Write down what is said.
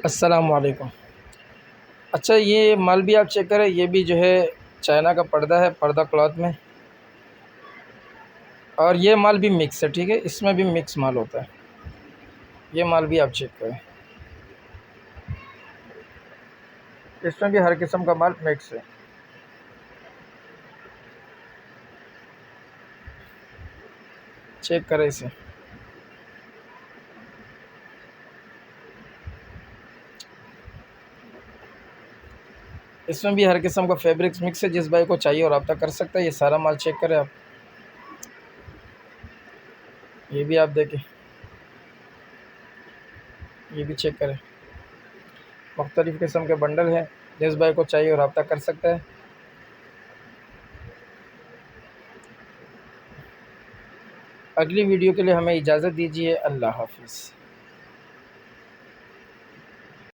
अस्सलाम वालेकुम। अच्छा, ये माल भी आप चेक करें, ये भी जो है चाइना का पर्दा है, पर्दा क्लॉथ में। और ये माल भी मिक्स है, ठीक है, इसमें भी मिक्स माल होता है। ये माल भी आप चेक करें, इसमें भी हर किस्म का माल मिक्स है। चेक करें इसे। इसमें भी हर किस्म का फैब्रिक्स मिक्स है। जिस भाई को चाहिए और रब्ता कर सकता है। ये सारा माल चेक करें आप। ये भी आप देखें, ये भी चेक करें। मुख्तलिफ़ किस्म के बंडल हैं। जिस भाई को चाहिए और रब्ता कर सकता है। अगली वीडियो के लिए हमें इजाज़त दीजिए। अल्लाह हाफ़िज़।